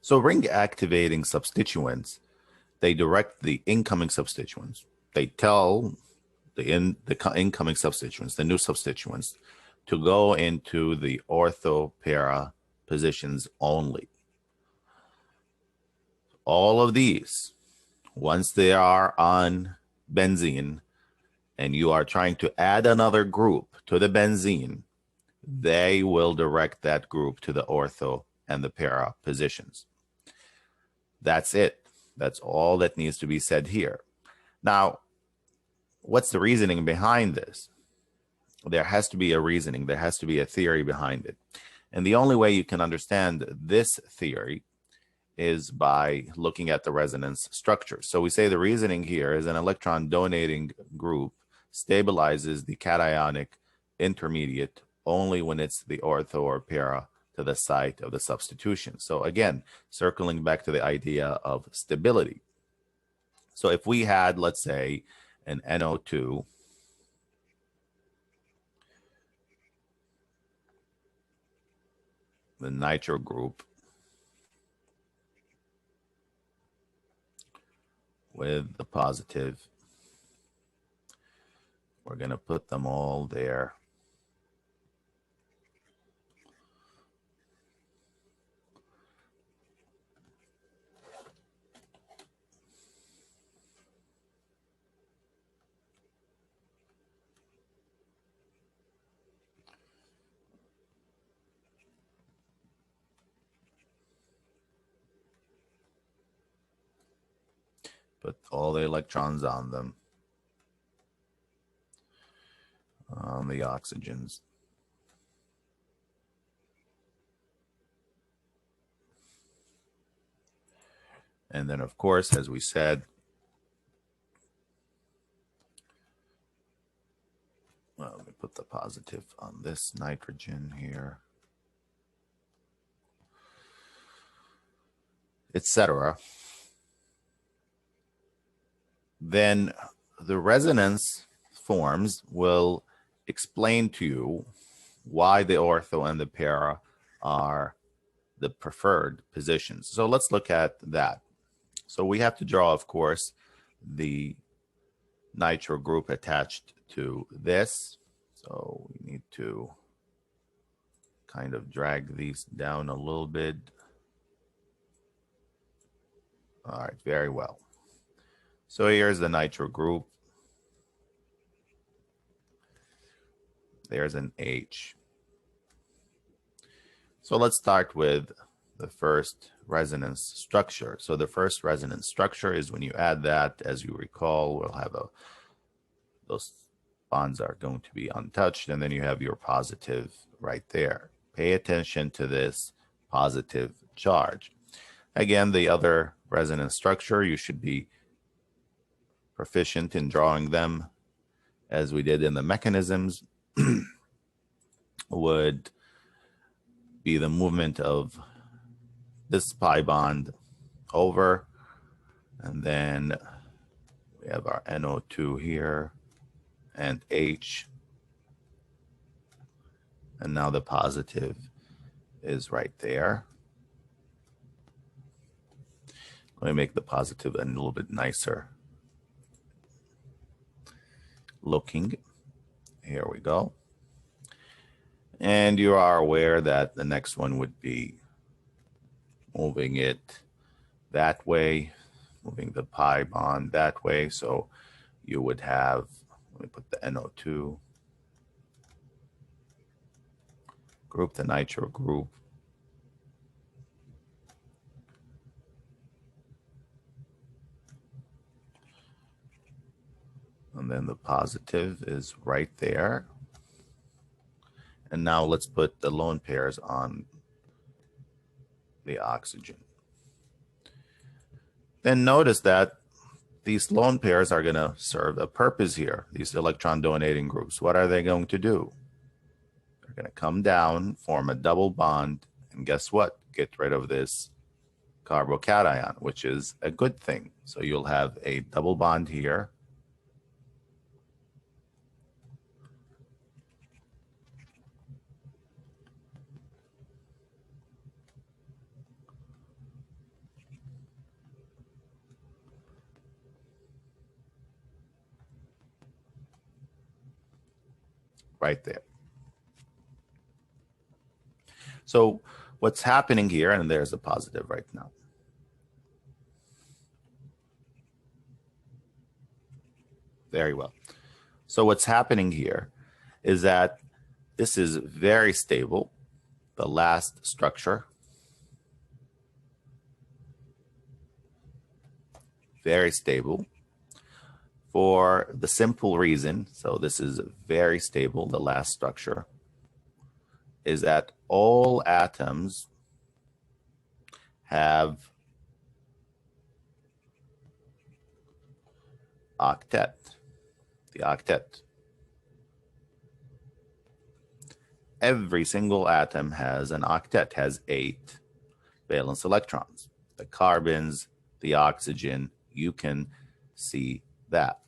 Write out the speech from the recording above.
So ring activating substituents, they direct the incoming substituents. They tell the incoming substituents, the new substituents, to go into the ortho-para positions only. All of these, once they are on benzene and you are trying to add another group to the benzene, they will direct that group to the ortho and the para positions. That's it. That's all that needs to be said here. Now, what's the reasoning behind this? There has to be a reasoning. There has to be a theory behind it. And the only way you can understand this theory is by looking at the resonance structure. So we say the reasoning here is an electron donating group stabilizes the cationic intermediate only when it's the ortho or para to the site of the substitution. So again, circling back to the idea of stability. So if we had, let's say, an NO2 the nitro group with the positive, we're going to put them all there. Put all the electrons on them, on the oxygens. And then, of course, as we said, well, let me put the positive on this nitrogen here, etc. Then the resonance forms will explain to you why the ortho and the para are the preferred positions. So let's look at that. So we have to draw, of course, the nitro group attached to this. So we need to kind of drag these down a little bit. All right, very well. So here's the nitro group. There's an H. So let's start with the first resonance structure. So the first resonance structure is when you add that, as you recall, we'll have those bonds are going to be untouched, and then you have your positive right there. Pay attention to this positive charge. Again, the other resonance structure, you should be proficient in drawing them as we did in the mechanisms, would be the movement of this pi bond over, and then we have our NO2 here and H, and now the positive is right there. Let me make the positive a little bit nicer looking. Here we go. And you are aware that the next one would be moving it that way, moving the pi bond that way. So you would have, let me put the NO2 group, the nitro group. And then the positive is right there. And now let's put the lone pairs on the oxygen. Then notice that these lone pairs are going to serve a purpose here, these electron donating groups. What are they going to do? They're going to come down, form a double bond, and guess what? Get rid of this carbocation, which is a good thing. So you'll have a double bond here. right there. So what's happening here, and there's a positive right now. Very well. So what's happening here is that this is very stable, the last structure. Very stable for the simple reason, so this is very stable, the last structure, is that all atoms have octet, the octet. Every single atom has an octet, has 8 valence electrons. The carbons, the oxygen, you can see that.